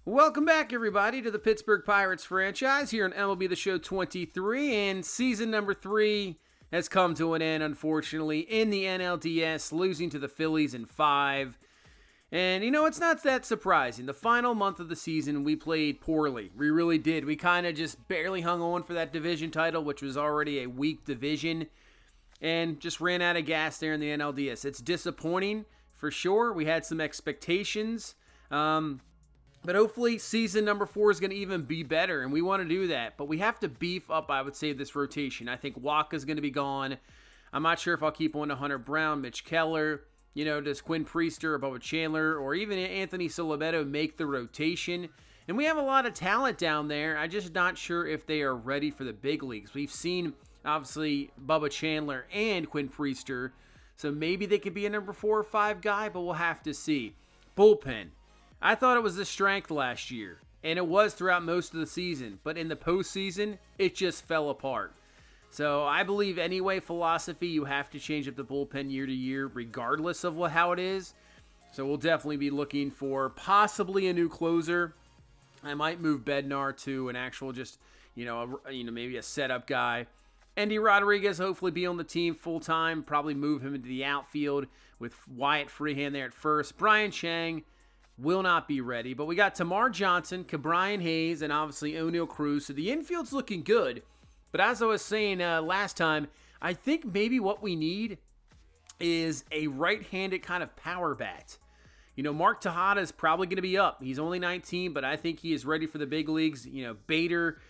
Welcome back, everybody, to the Pittsburgh Pirates franchise here on MLB The Show 23, and season number 3 has come to an end, unfortunately, in the NLDS, losing to the Phillies in 5. And, it's not that surprising. The final month of the season, we played poorly. We really did. We kind of just barely hung on for that division title, which was already a weak division, and just ran out of gas there in the NLDS. It's disappointing, for sure. We had some expectations, but hopefully season number 4 is going to even be better, and we want to do that. But we have to beef up, I would say, this rotation. I think Waka's going to be gone. I'm not sure if I'll keep on to Hunter Brown, Mitch Keller, does Quinn Priester or Bubba Chandler, or even Anthony Solovetto make the rotation. And we have a lot of talent down there. I'm just not sure if they are ready for the big leagues. We've seen, obviously, Bubba Chandler and Quinn Priester, so maybe they could be a number 4 or 5 guy, but we'll have to see. Bullpen. I thought it was the strength last year, and it was throughout most of the season, but in the postseason, it just fell apart. So I believe anyway, philosophy, you have to change up the bullpen year to year, regardless of how it is. So we'll definitely be looking for possibly a new closer. I might move Bednar to an actual just, maybe a setup guy. Andy Rodriguez hopefully be on the team full-time, probably move him into the outfield with Wyatt Freehand there at first. Brian Chang will not be ready, but we got Tamar Johnson, Ke'Bryan Hayes, and obviously O'Neal Cruz. So the infield's looking good. But as I was saying last time, I think maybe what we need is a right-handed kind of power bat. Mark Tejada is probably going to be up. He's only 19, but I think he is ready for the big leagues. Bader,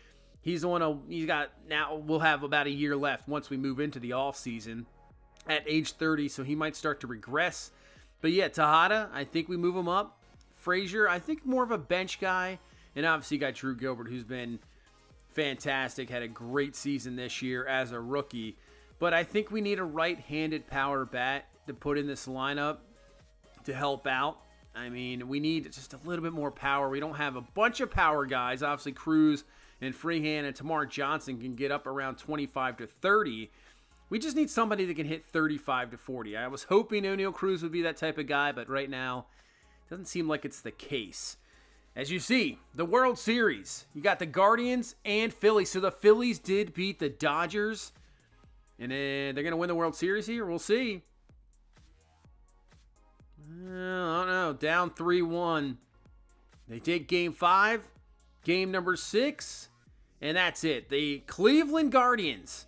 we'll have about a year left once we move into the offseason at age 30, so he might start to regress. But yeah, Tejada, I think we move him up. Frazier, I think more of a bench guy. And obviously you got Drew Gilbert, who's been fantastic, had a great season this year as a rookie. But I think we need a right-handed power bat to put in this lineup to help out. I mean, we need just a little bit more power. We don't have a bunch of power guys. Obviously, Cruz and Freehand and Tamar Johnson can get up around 25 to 30. We just need somebody that can hit 35 to 40. I was hoping O'Neal Cruz would be that type of guy, but right now, doesn't seem like it's the case. As you see, the World Series. You got the Guardians and Phillies. So the Phillies did beat the Dodgers. And they're going to win the World Series here. We'll see. I don't know. Down 3-1. They did Game 5. Game number 6. And that's it. The Cleveland Guardians.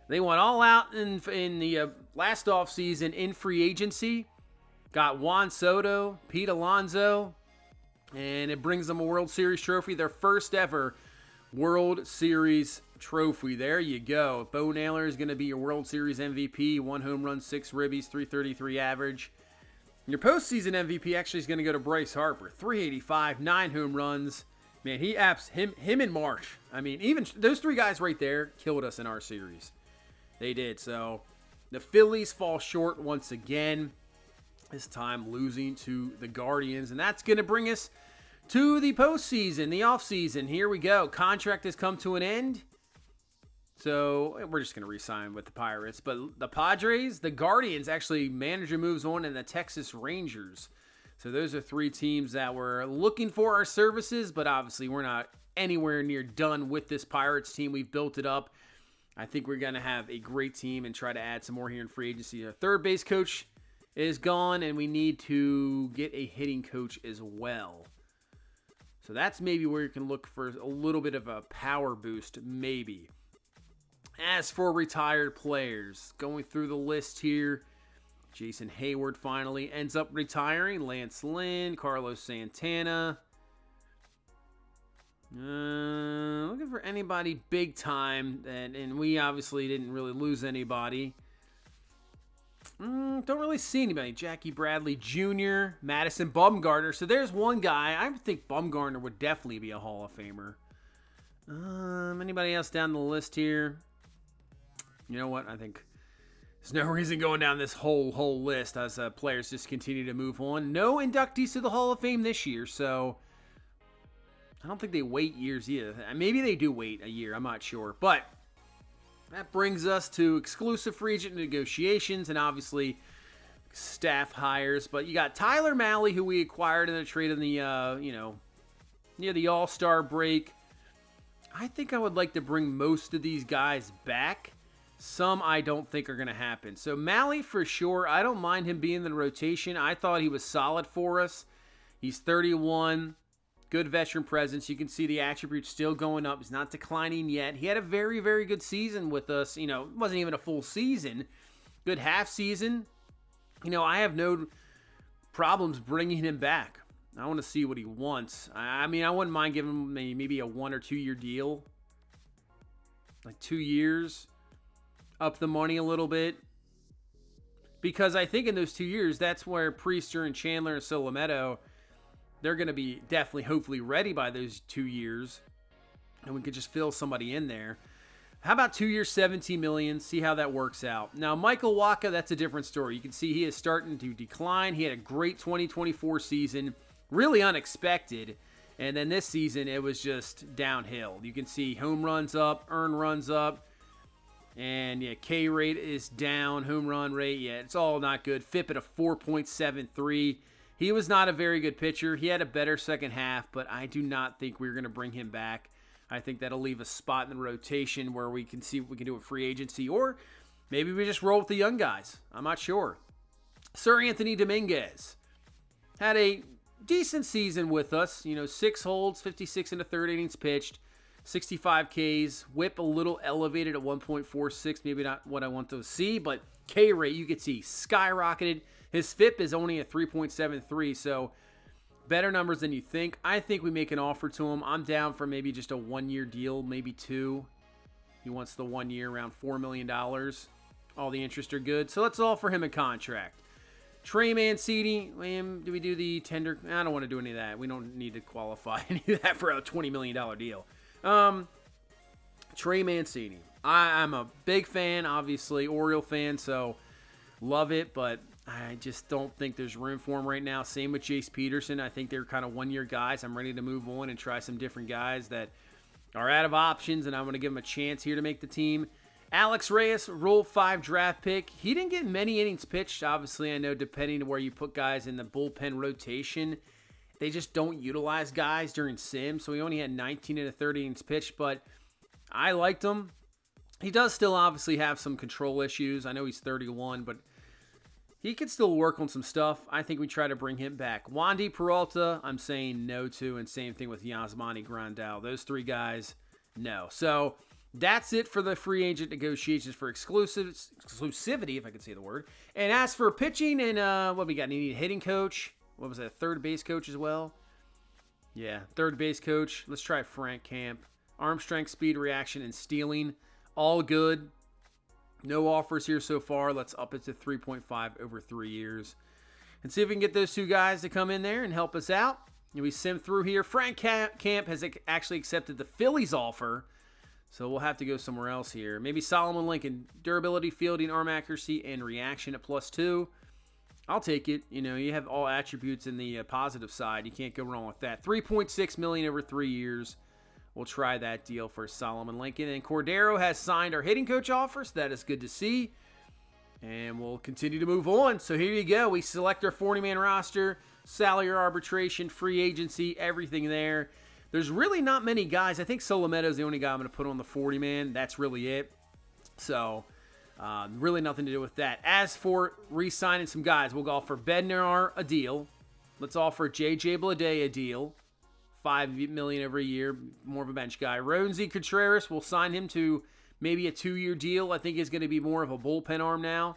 They went all out in the last offseason in free agency. Got Juan Soto, Pete Alonso, and it brings them a World Series trophy, their first ever World Series trophy. There you go. Bo Naylor is going to be your World Series MVP, 1 home run, 6 ribbies, 333 average. Your postseason MVP actually is going to go to Bryce Harper, 385, 9 home runs. Man, him and Marsh. I mean, even those 3 guys right there killed us in our series. They did. So the Phillies fall short once again. This time losing to the Guardians. And that's going to bring us to the postseason, the offseason. Here we go. Contract has come to an end. So we're just going to re-sign with the Pirates. But the Padres, the Guardians, actually manager moves on, and the Texas Rangers. So those are 3 teams that were looking for our services. But obviously we're not anywhere near done with this Pirates team. We've built it up. I think we're going to have a great team and try to add some more here in free agency. Our third base coach is gone, and we need to get a hitting coach as well. So that's maybe where you can look for a little bit of a power boost, maybe. As for retired players, going through the list here, Jason Hayward finally ends up retiring. Lance Lynn, Carlos Santana. Looking for anybody big time, and we obviously didn't really lose anybody. Don't really see anybody. Jackie Bradley Jr., Madison Bumgarner. So there's one guy. I think Bumgarner would definitely be a Hall of Famer. Anybody else down the list here? You know what? I think there's no reason going down this whole list as players just continue to move on. No inductees to the Hall of Fame this year, so I don't think they wait years either. Maybe they do wait a year. I'm not sure. But that brings us to exclusive free agent negotiations and obviously staff hires. But you got Tyler Mahle, who we acquired in a trade in the, near the All-Star break. I think I would like to bring most of these guys back. Some I don't think are going to happen. So Mahle for sure. I don't mind him being in the rotation. I thought he was solid for us. He's 31. Good veteran presence. You can see the attributes still going up. He's not declining yet. He had a very, very good season with us. It wasn't even a full season. Good half season. I have no problems bringing him back. I want to see what he wants. I wouldn't mind giving him maybe a 1 or 2 year deal. Like 2 years. Up the money a little bit. Because I think in those 2 years, that's where Priester and Chandler and Solometo, they're going to be definitely, hopefully, ready by those 2 years. And we could just fill somebody in there. How about 2 years, $17 million? See how that works out. Now, Michael Wacha, that's a different story. You can see he is starting to decline. He had a great 2024 season. Really unexpected. And then this season, it was just downhill. You can see home runs up, earned runs up. And, K rate is down. Home run rate, it's all not good. FIP at a 4.73. He was not a very good pitcher. He had a better second half, but I do not think we're going to bring him back. I think that'll leave a spot in the rotation where we can see what we can do with free agency, or maybe we just roll with the young guys. I'm not sure. Sir Anthony Dominguez had a decent season with us. 6 holds, 56 and a third innings pitched, 65 Ks, whip a little elevated at 1.46, maybe not what I want to see, but K rate you could see skyrocketed. His FIP is only at 3.73, so better numbers than you think. I think we make an offer to him. I'm down for maybe just a 1 year deal, maybe 2. He wants the 1 year, around $4 million. All the interest are good, so let's offer him a contract. Trey Mancini, do we do the tender? I don't want to do any of that. We don't need to qualify any of that for a $20 million deal. Trey Mancini. I'm a big fan, obviously, Oriole fan, so love it, but I just don't think there's room for him right now. Same with Jace Peterson. I think they're kind of 1 year guys. I'm ready to move on and try some different guys that are out of options, and I want to give them a chance here to make the team. Alex Reyes, Rule 5 draft pick. He didn't get many innings pitched. Obviously, I know depending on where you put guys in the bullpen rotation, they just don't utilize guys during sim, so he only had 19 and a 30 innings pitched, but I liked him. He does still obviously have some control issues. I know he's 31, but he could still work on some stuff. I think we try to bring him back. Wandy Peralta, I'm saying no to, and same thing with Yasmani Grandal. Those 3 guys, no. So that's it for the free agent negotiations for exclusivity, if I could say the word. And as for pitching and what we got? You need a hitting coach. What was that? Third base coach as well? Yeah, third base coach. Let's try Frank Camp. Arm strength, speed, reaction, and stealing. All good. No offers here so far. Let's up it to 3.5 over 3 years. And see if we can get those 2 guys to come in there and help us out. And we sim through here. Frank Camp has actually accepted the Phillies offer. So we'll have to go somewhere else here. Maybe Solomon Lincoln. Durability, fielding, arm accuracy, and reaction at +2. I'll take it. You have all attributes in the positive side. You can't go wrong with that. $3.6 million over 3 years. We'll try that deal for Solomon Lincoln. And Cordero has signed our hitting coach offer, so that is good to see. And we'll continue to move on. So here you go. We select our 40-man roster, salary arbitration, free agency, everything there. There's really not many guys. I think Solometo's the only guy I'm going to put on the 40-man. That's really it. So really nothing to do with that. As for re-signing some guys, we'll offer Bednar a deal. Let's offer J.J. Bleday a deal. $5 million every year, more of a bench guy. Roansy Contreras, we'll sign him to maybe a 2-year deal. I think he's going to be more of a bullpen arm now.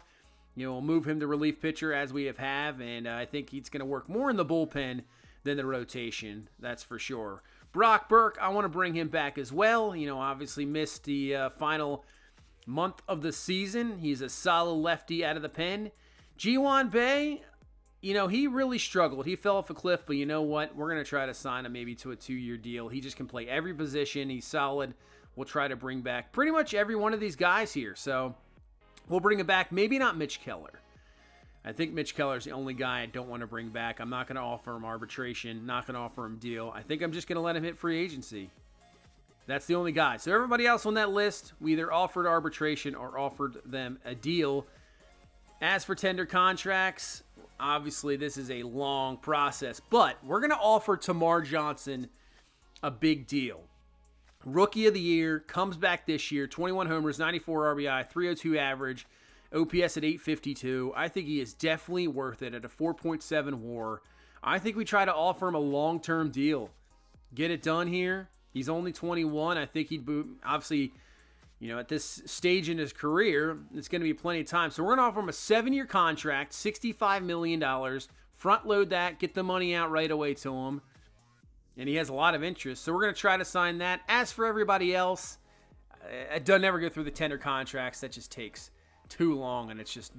We'll move him to relief pitcher as we have, and I think he's going to work more in the bullpen than the rotation. That's for sure. Brock Burke, I want to bring him back as well. Obviously missed the final month of the season. He's a solid lefty out of the pen. Ji-Hwan Bae, he really struggled. He fell off a cliff, but you know what? We're going to try to sign him maybe to a 2-year deal. He just can play every position. He's solid. We'll try to bring back pretty much every one of these guys here. So we'll bring him back. Maybe not Mitch Keller. I think Mitch Keller is the only guy I don't want to bring back. I'm not going to offer him arbitration. Not going to offer him deal. I think I'm just going to let him hit free agency. That's the only guy. So everybody else on that list, we either offered arbitration or offered them a deal. As for tender contracts, obviously this is a long process, but we're going to offer Tamar Johnson a big deal. Rookie of the year, comes back this year, 21 homers, 94 RBI, 302 average, OPS at 852. I think he is definitely worth it at a 4.7 WAR. I think we try to offer him a long-term deal. Get it done here. He's only 21. I think he'd obviously, at this stage in his career, it's going to be plenty of time. So we're going to offer him a 7-year contract, $65 million. Front load that, get the money out right away to him. And he has a lot of interest. So we're going to try to sign that. As for everybody else, it doesn't ever go through the tender contracts. That just takes too long, and it just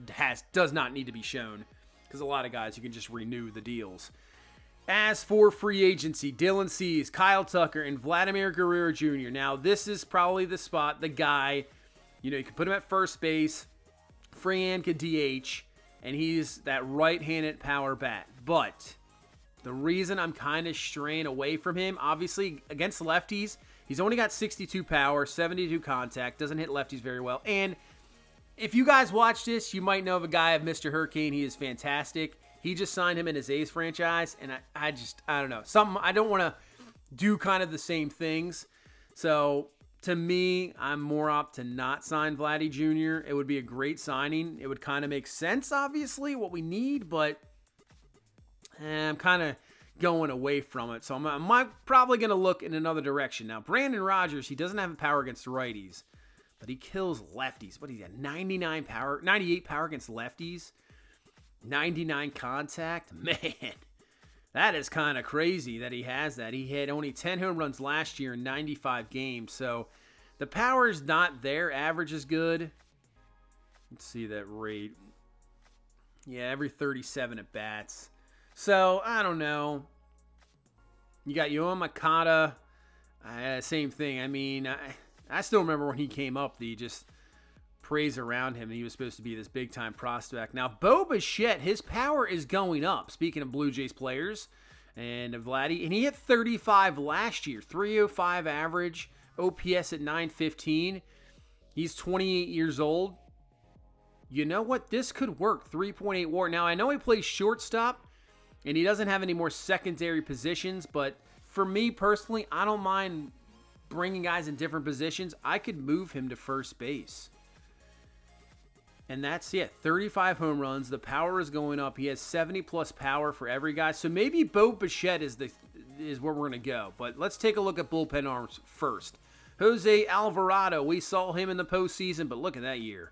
does not need to be shown. Because a lot of guys, you can just renew the deals. As for free agency, Dylan Cease, Kyle Tucker, and Vladimir Guerrero Jr. Now, this is probably the spot, the guy, you can put him at first base. Freehan could DH, and he's that right-handed power bat. But the reason I'm kind of straying away from him, obviously, against lefties, he's only got 62 power, 72 contact, doesn't hit lefties very well. And if you guys watch this, you might know of a guy of Mr. Hurricane. He is fantastic. He just signed him in his A's franchise, and I don't know. I don't want to do kind of the same things. So, to me, I'm more apt to not sign Vladdy Jr. It would be a great signing. It would kind of make sense, obviously, what we need, but I'm kind of going away from it. So I'm probably going to look in another direction. Now, Brandon Rogers, he doesn't have power against righties, but he kills lefties. What, he's got 98 power against lefties? 99 contact? Man, that is kind of crazy that he has that. He had only 10 home runs last year in 95 games. So the power's not there. Average is good. Let's see that rate. Yeah, every 37 at bats. So, I don't know. You got Yoan Makata. Same thing. I mean, I still remember when he came up, the just praise around him. He was supposed to be this big-time prospect. Now, Bo Bichette, his power is going up. Speaking of Blue Jays players and Vladdy, and he hit 35 last year. 305 average, OPS at 915. He's 28 years old. You know what? This could work. 3.8 WAR. Now, I know he plays shortstop, and he doesn't have any more secondary positions, but for me personally, I don't mind bringing guys in different positions. I could move him to first base. And that's it. 35 home runs. The power is going up. He has 70-plus power for every guy. So maybe Bo Bichette is where we're going to go. But let's take a look at bullpen arms first. Jose Alvarado, we saw him in the postseason, but look at that year.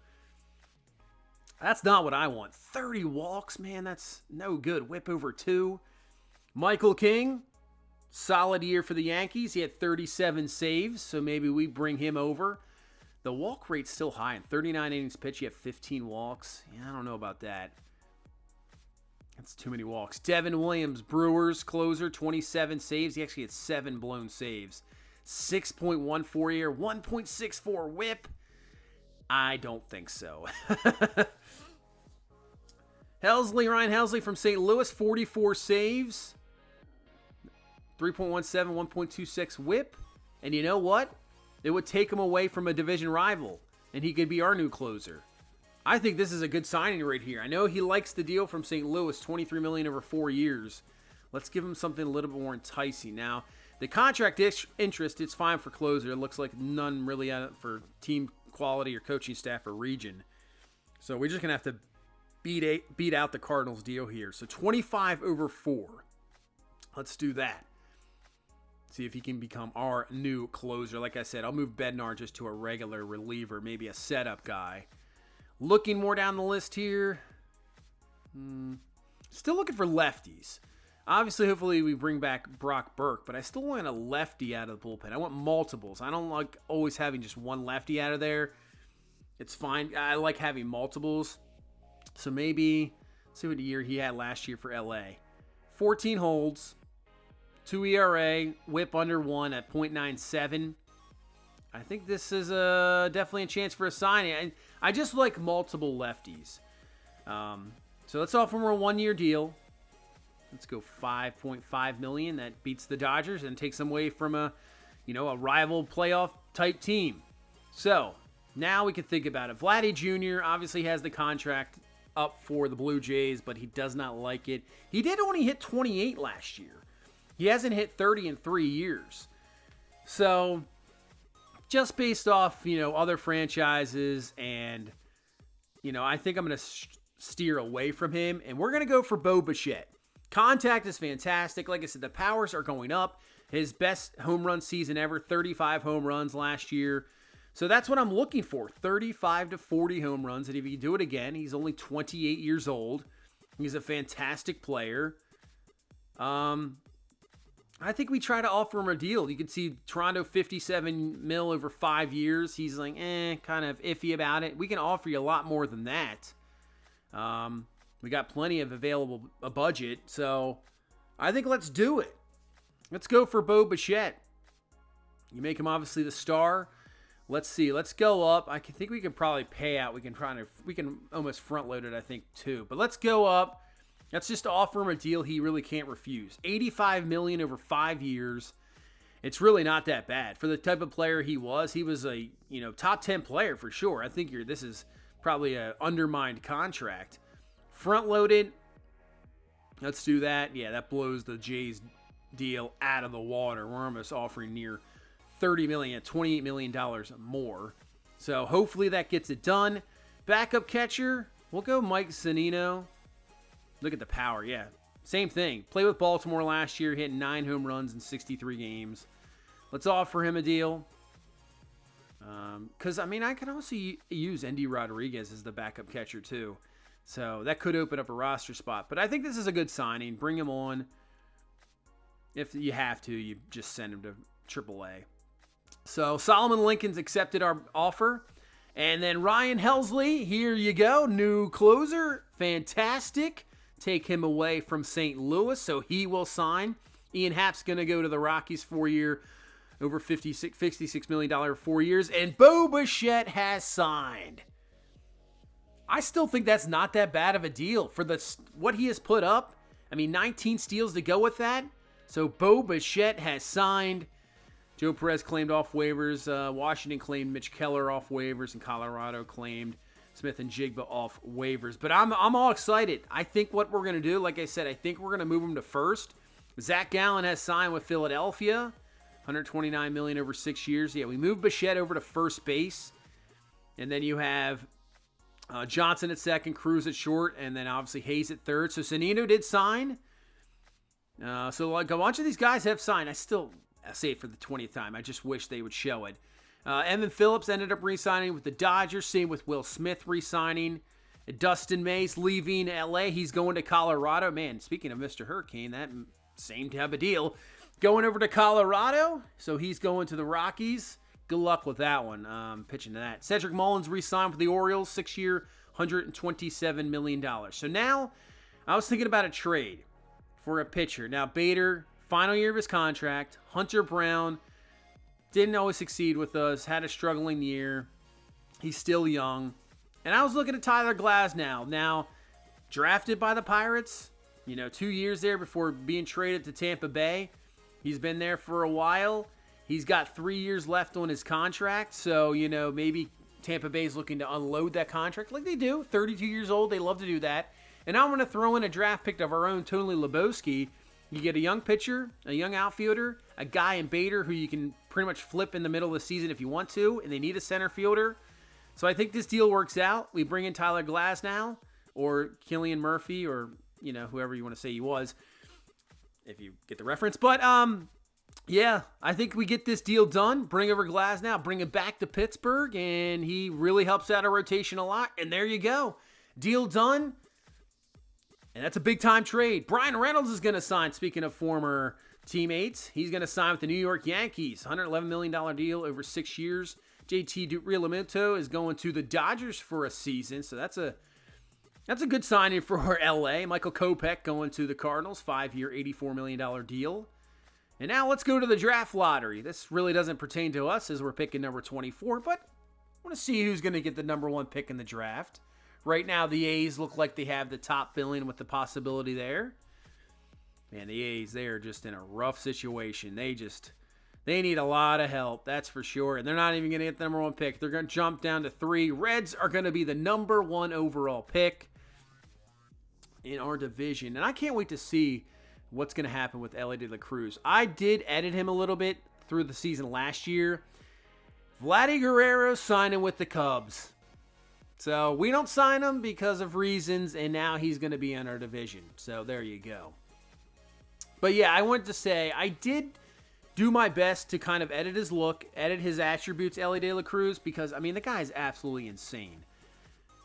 That's not what I want. 30 walks, man, that's no good. Whip over 2. Michael King, solid year for the Yankees. He had 37 saves, so maybe we bring him over. The walk rate's still high. In 39 innings pitched, you have 15 walks. Yeah, I don't know about that. That's too many walks. Devin Williams, Brewers closer, 27 saves. He actually had 7 blown saves. 6.14 ERA, 1.64 whip. I don't think so. Ryan Helsley from St. Louis, 44 saves. 3.17, 1.26 whip. And you know what? It would take him away from a division rival, and he could be our new closer. I think this is a good signing right here. I know he likes the deal from St. Louis, $23 million over 4 years. Let's give him something a little bit more enticing. Now, the contract interest, it's fine for closer. It looks like none really for team quality or coaching staff or region. So we're just going to have to beat out the Cardinals deal here. So 25 over 4. Let's do that. See if he can become our new closer. Like I said, I'll move Bednar just to a regular reliever, maybe a setup guy. Looking more down the list here. Still looking for lefties. Obviously, hopefully we bring back Brock Burke, but I still want a lefty out of the bullpen. I want multiples. I don't like always having just one lefty out of there. It's fine. I like having multiples. So maybe, let's see what year he had last year for LA. 14 holds. 2 ERA, whip under 1 at .97. I think this is definitely a chance for a signing. I just like multiple lefties. So let's offer him a 1-year deal. Let's go $5.5 million. That beats the Dodgers and takes them away from a rival playoff type team. So now we can think about it. Vladdy Jr. obviously has the contract up for the Blue Jays, but he does not like it. He did only hit 28 last year. He hasn't hit 30 in 3 years. So just based off, other franchises and, I think I'm going to steer away from him, and we're going to go for Bo Bichette. Contact is fantastic. Like I said, the powers are going up. His best home run season ever, 35 home runs last year. So that's what I'm looking for, 35 to 40 home runs. And if he can do it again, he's only 28 years old. He's a fantastic player. I think we try to offer him a deal. You can see Toronto, $57 million over 5 years. He's like, kind of iffy about it. We can offer you a lot more than that. We got plenty of available budget. So I think let's do it. Let's go for Bo Bichette. You make him obviously the star. Let's see. Let's go up. I think we can probably pay out. We can almost front load it, I think, too. But let's go up. Let's just offer him a deal he really can't refuse. $85 million over 5 years. It's really not that bad for the type of player he was. He was a top 10 player for sure. I think this is probably an undermined contract. Front loaded. Let's do that. Yeah, that blows the Jays deal out of the water. We're almost offering near $30 million, $28 million more. So hopefully that gets it done. Backup catcher, we'll go Mike Zunino. Look at the power, yeah. Same thing. Played with Baltimore last year, hit 9 home runs in 63 games. Let's offer him a deal. Because, I could also use Endy Rodriguez as the backup catcher too. So that could open up a roster spot. But I think this is a good signing. Bring him on. If you have to, you just send him to AAA. So Solomon Lincoln's accepted our offer. And then Ryan Helsley, here you go. New closer. Fantastic. Take him away from St. Louis, so he will sign. Ian Happ's going to go to the Rockies 4-year, over $56 million 4 years. And Bo Bichette has signed. I still think that's not that bad of a deal for what he has put up. 19 steals to go with that. So Bo Bichette has signed. Joe Perez claimed off waivers. Washington claimed Mitch Keller off waivers. And Colorado claimed Smith and Jigba off waivers. But I'm all excited. I think what we're going to do, like I said, I think we're going to move him to first. Zach Gallen has signed with Philadelphia. $129 million over 6 years. Yeah, we moved Bichette over to first base. And then you have Johnson at second, Cruz at short, and then obviously Hayes at third. So Zunino did sign. So like a bunch of these guys have signed. I say it for the 20th time. I just wish they would show it. Evan Phillips ended up re-signing with the Dodgers. Same with Will Smith re-signing. Dustin May's leaving LA. He's going to Colorado. Man, speaking of Mr. Hurricane, that same type of deal. Going over to Colorado. So he's going to the Rockies. Good luck with that one. Pitching to that. Cedric Mullins re-signed with the Orioles. 6-year, $127 million. So now, I was thinking about a trade for a pitcher. Now, Bader, final year of his contract. Hunter Brown didn't always succeed with us. Had a struggling year. He's still young. And I was looking at Tyler Glasnow. Now, drafted by the Pirates. 2 years there before being traded to Tampa Bay. He's been there for a while. He's got 3 years left on his contract. So, maybe Tampa Bay's looking to unload that contract like they do. 32 years old. They love to do that. And I'm going to throw in a draft pick of our own, Tony Lebowski. You get a young pitcher, a young outfielder, a guy in Bader who you can pretty much flip in the middle of the season if you want to, and they need a center fielder. So I think this deal works out. We bring in Tyler Glasnow or Killian Murphy or, whoever you want to say he was, if you get the reference. But, yeah, I think we get this deal done. Bring over Glasnow, bring him back to Pittsburgh, and he really helps out our rotation a lot. And there you go. Deal done. And that's a big-time trade. Brian Reynolds is going to sign, speaking of former teammates. He's going to sign with the New York Yankees. $111 million deal over 6 years. JT Realmuto is going to the Dodgers for a season. So that's a good signing for LA. Michael Kopech going to the Cardinals. 5-year, $84 million deal. And now let's go to the draft lottery. This really doesn't pertain to us as we're picking number 24. But I want to see who's going to get the number 1 pick in the draft. Right now, the A's look like they have the top billing with the possibility there. Man, the A's, they are just in a rough situation. They need a lot of help, that's for sure. And they're not even going to get the number 1 pick. They're going to jump down to 3. Reds are going to be the number 1 overall pick in our division. And I can't wait to see what's going to happen with Ellie De La Cruz. I did edit him a little bit through the season last year. Vladdy Guerrero signing with the Cubs. So we don't sign him because of reasons, and now he's going to be in our division. So there you go. But yeah, I wanted to say I did do my best to kind of edit his look, edit his attributes, Elly De La Cruz, because, I mean, the guy is absolutely insane.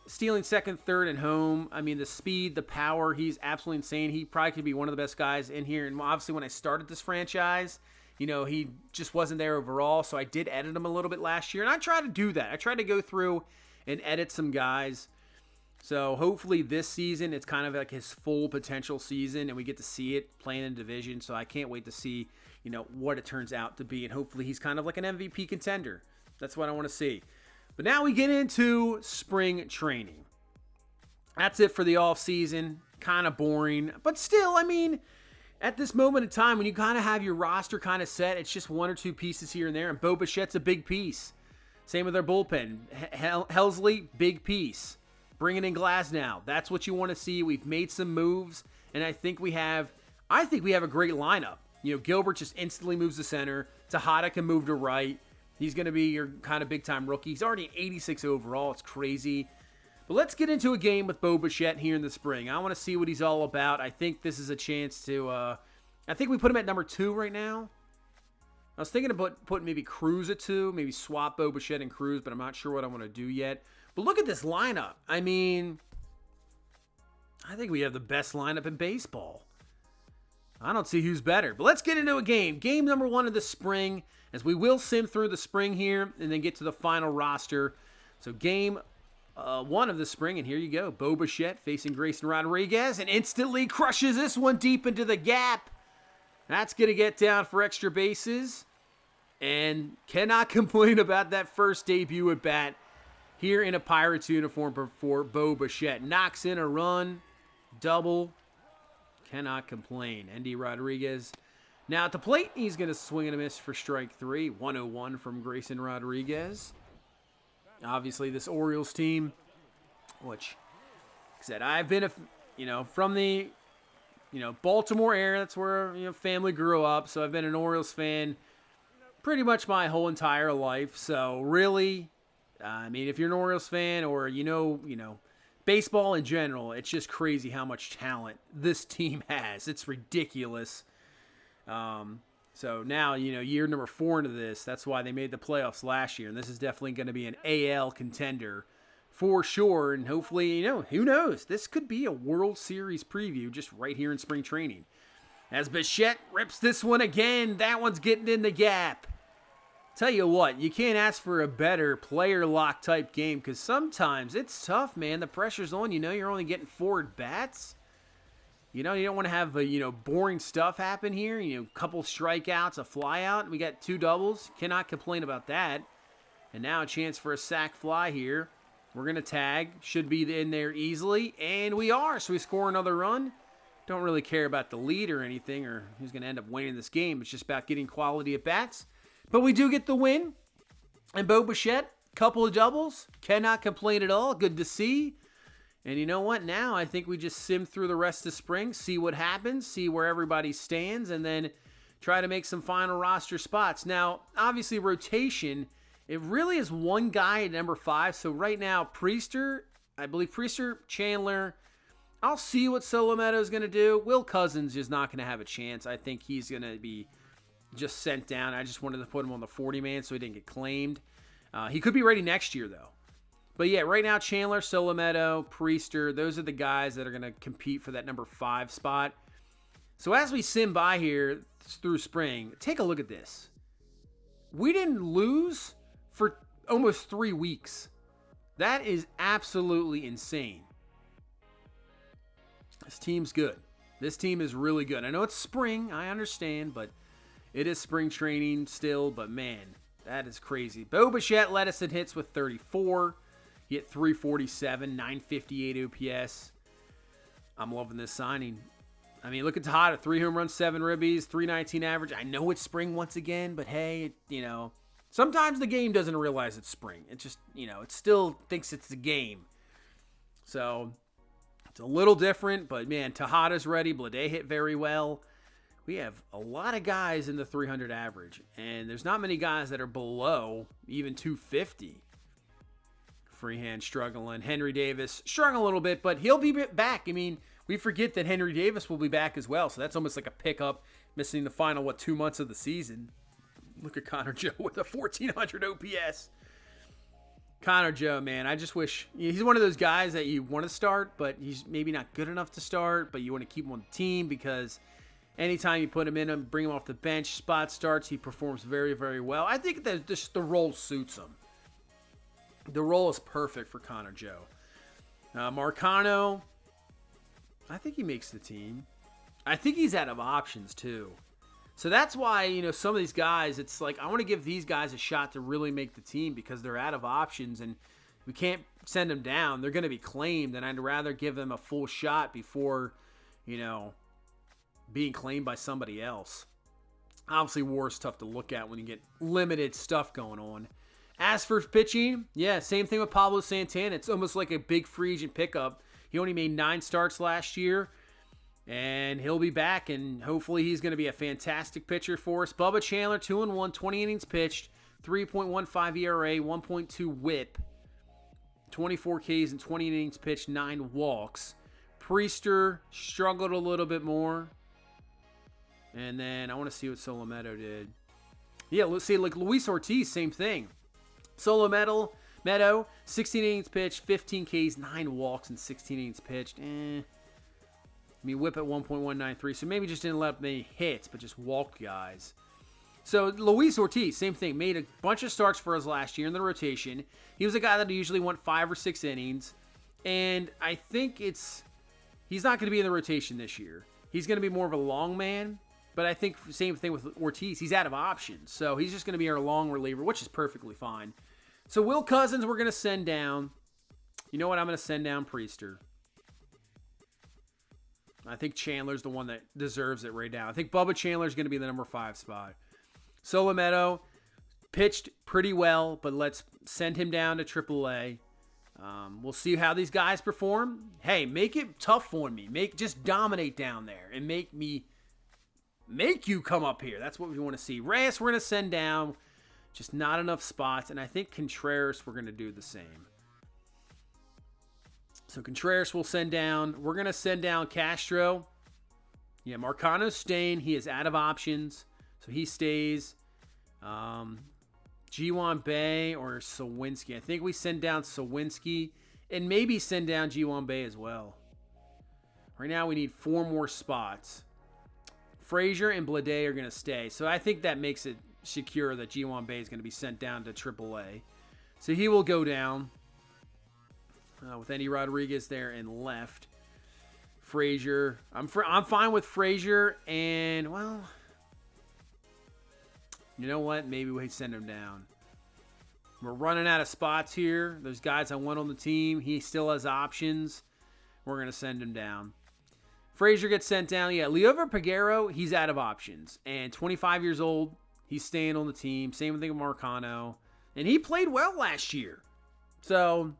Stealing second, third, and home. I mean, the speed, the power, he's absolutely insane. He probably could be one of the best guys in here. And obviously, when I started this franchise, you know, he just wasn't there overall. So I did edit him a little bit last year. And I tried to do that. I tried to go through and edit some guys. So hopefully this season, it's kind of like his full potential season, and we get to see it playing in division. So I can't wait to see, you know, what it turns out to be. And hopefully he's kind of like an MVP contender. That's what I want to see. But now we get into spring training. That's it for the offseason. Kind of boring. But still, I mean, at this moment in time, when you kind of have your roster kind of set, it's just one or two pieces here and there. And Bo Bichette's a big piece. Same with our bullpen. Helsley, big piece. Bringing in Glasnow. That's what you want to see. We've made some moves. And I think we have a great lineup. You know, Gilbert just instantly moves to center. Tejada can move to right. He's going to be your kind of big-time rookie. He's already 86 overall. It's crazy. But let's get into a game with Bo Bichette here in the spring. I want to see what he's all about. I think this is a chance to... I think we put him at number 2 right now. I was thinking about putting maybe Cruz at 2. Maybe swap Bo Bichette and Cruz, but I'm not sure what I want to do yet. But look at this lineup. I mean, I think we have the best lineup in baseball. I don't see who's better. But let's get into a game. Game number 1 of the spring, as we will sim through the spring here and then get to the final roster. So game 1 of the spring, and here you go. Bo Bichette facing Grayson Rodriguez, and instantly crushes this one deep into the gap. That's going to get down for extra bases. And cannot complain about that first debut at bat here in a Pirates uniform for Bo Bichette. Knocks in a run, double. Cannot complain. Endy Rodriguez now at the plate. He's going to swing and a miss for strike 3. 101 from Grayson Rodriguez. Obviously, this Orioles team, which, like I said, I've been, from the, Baltimore area. That's where, family grew up. So I've been an Orioles fan pretty much my whole entire life. So really, I mean, if you're an Orioles fan or, baseball in general, it's just crazy how much talent this team has. It's ridiculous. So now, year number 4 into this, that's why they made the playoffs last year. And this is definitely going to be an AL contender for sure. And hopefully, who knows? This could be a World Series preview just right here in spring training. As Bichette rips this one again, that one's getting in the gap. Tell you what, you can't ask for a better player lock type game because sometimes it's tough, man. The pressure's on. You're only getting 4 at-bats. You don't want to have boring stuff happen here. Couple strikeouts, a flyout. We got 2 doubles. Cannot complain about that. And now a chance for a sac fly here. We're going to tag. Should be in there easily. And we are. So we score another run. Don't really care about the lead or anything or who's going to end up winning this game. It's just about getting quality at-bats. But we do get the win. And Bo Bichette, couple of doubles. Cannot complain at all. Good to see. And you know what? Now I think we just sim through the rest of spring, see what happens, see where everybody stands, and then try to make some final roster spots. Now, obviously, rotation, it really is one guy at number 5. So right now, Priester, Chandler. I'll see what Solometo is going to do. Will Cousins is not going to have a chance. I think he's going to be just sent down. I just wanted to put him on the 40-man so he didn't get claimed. He could be ready next year, though. But yeah, right now, Chandler, Solometo, Priester, those are the guys that are going to compete for that number 5 spot. So as we sim by here through spring, take a look at this. We didn't lose for almost 3 weeks. That is absolutely insane. This team's good. This team is really good. I know it's spring, I understand, but it is spring training still. But man, that is crazy. Bo Bichette led us in hits with 34. He hit 347, 958 OPS. I'm loving this signing. I mean, look at Tejada, 3 home runs, 7 ribbies, 319 average. I know it's spring once again, but hey, sometimes the game doesn't realize it's spring. It just, it still thinks it's the game. So it's a little different, but man, Tejada's ready. Blade hit very well. we have a lot of guys in the 300 average, and there's not many guys that are below even 250. Freehan struggling. Henry Davis struggling a little bit, but he'll be back. I mean, we forget that Henry Davis will be back as well, so that's almost like a pickup, missing the final, 2 months of the season. Look at Connor Joe with a 1,400 OPS. Connor Joe, man, I just wish, he's one of those guys that you want to start, but he's maybe not good enough to start, but you want to keep him on the team because anytime you put him in and bring him off the bench, spot starts, he performs very, very well. I think that just the role suits him. The role is perfect for Connor Joe. Marcano, I think he makes the team. I think he's out of options too. So that's why, some of these guys, it's like I want to give these guys a shot to really make the team because they're out of options and we can't send them down. They're going to be claimed, and I'd rather give them a full shot before, being claimed by somebody else. Obviously, WAR is tough to look at when you get limited stuff going on. As for pitching, yeah, same thing with Pablo Santana. It's almost like a big free agent pickup. He only made 9 starts last year, and he'll be back, and hopefully he's going to be a fantastic pitcher for us. Bubba Chandler, 2-1, 20 innings pitched, 3.15 ERA, 1.2 whip, 24 Ks and 20 innings pitched, 9 walks. Priester struggled a little bit more. And then I want to see what Solometo did. Yeah, let's see, like Luis Ortiz, same thing. Meadow, 16 innings pitched, 15 Ks, 9 walks, and 16 innings pitched. Whip at 1.193, so maybe just didn't let up many hits, but just walked guys. So Luis Ortiz, same thing, made a bunch of starts for us last year in the rotation. He was a guy that usually went 5 or 6 innings, and I think he's not going to be in the rotation this year. He's going to be more of a long man. But I think same thing with Ortiz. He's out of options. So he's just going to be our long reliever, which is perfectly fine. So Will Cousins, we're going to send down. You know what? I'm going to send down Priester. I think Chandler's the one that deserves it right now. I think Bubba Chandler's going to be the number 5 spot. Solometo pitched pretty well, but let's send him down to AAA. We'll see how these guys perform. Hey, make it tough for me. Just dominate down there and make you come up here. That's what we want to see. Reyes, we're going to send down. Just not enough spots. And I think Contreras, we're going to do the same. So Contreras will send down. We're going to send down Castro. Yeah, Marcano's staying. He is out of options. So he stays. Ji-Hwan Bae or Sawinski. I think we send down Sawinski. And maybe send down Ji-Hwan Bae as well. Right now we need 4 more spots. Frazier and Blade are going to stay. So I think that makes it secure that Ji-Hwan Bae is going to be sent down to AAA. So he will go down with Andy Rodriguez there and left. Frazier. I'm fine with Frazier. And, well, you know what? Maybe we send him down. We're running out of spots here. There's guys I want on the team. He still has options. We're going to send him down. Frazier gets sent down. Yeah, Liover Peguero, he's out of options. And 25 years old, he's staying on the team. Same thing with Marcano. And he played well last year. So,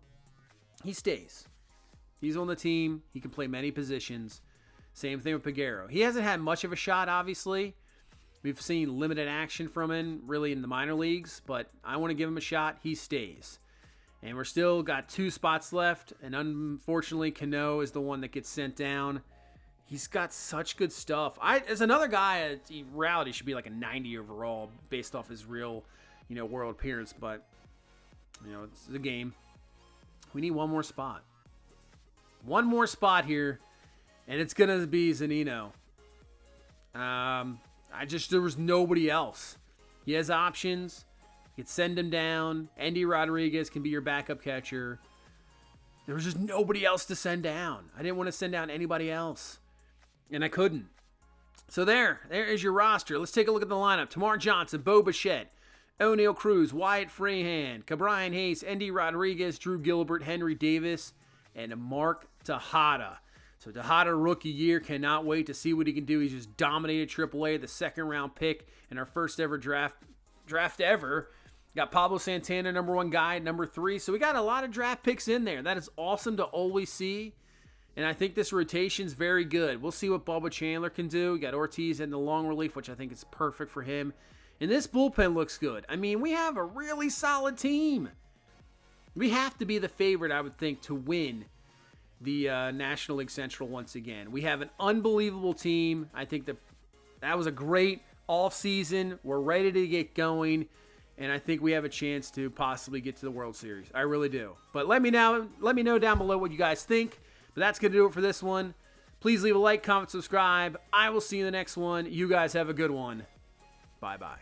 he stays. He's on the team. He can play many positions. Same thing with Peguero. He hasn't had much of a shot, obviously. We've seen limited action from him, really, in the minor leagues. But I want to give him a shot. He stays. And we're still got 2 spots left. And unfortunately, Cano is the one that gets sent down. He's got such good stuff. As another guy, in reality, should be like a 90 overall based off his real, world appearance. But, it's the game. We need 1 more spot. 1 more spot here, and it's going to be Zunino. There was nobody else. He has options. You could send him down. Andy Rodriguez can be your backup catcher. There was just nobody else to send down. I didn't want to send down anybody else. And I couldn't. So there is your roster. Let's take a look at the lineup. Tamar Johnson, Bo Bichette, O'Neal Cruz, Wyatt Freehan, Cabrian Hayes, Andy Rodriguez, Drew Gilbert, Henry Davis, and Mark Tejada. So Tejada, rookie year, cannot wait to see what he can do. He's just dominated AAA, the 2nd round pick in our first ever draft ever. Got Pablo Santana, number 1 guy, number 3. So we got a lot of draft picks in there. That is awesome to always see. And I think this rotation's very good. We'll see what Bubba Chandler can do. We got Ortiz in the long relief, which I think is perfect for him. And this bullpen looks good. I mean, we have a really solid team. We have to be the favorite, I would think, to win the National League Central once again. We have an unbelievable team. I think that was a great offseason. We're ready to get going. And I think we have a chance to possibly get to the World Series. I really do. But let me know down below what you guys think. But that's going to do it for this one. Please leave a like, comment, subscribe. I will see you in the next one. You guys have a good one. Bye-bye.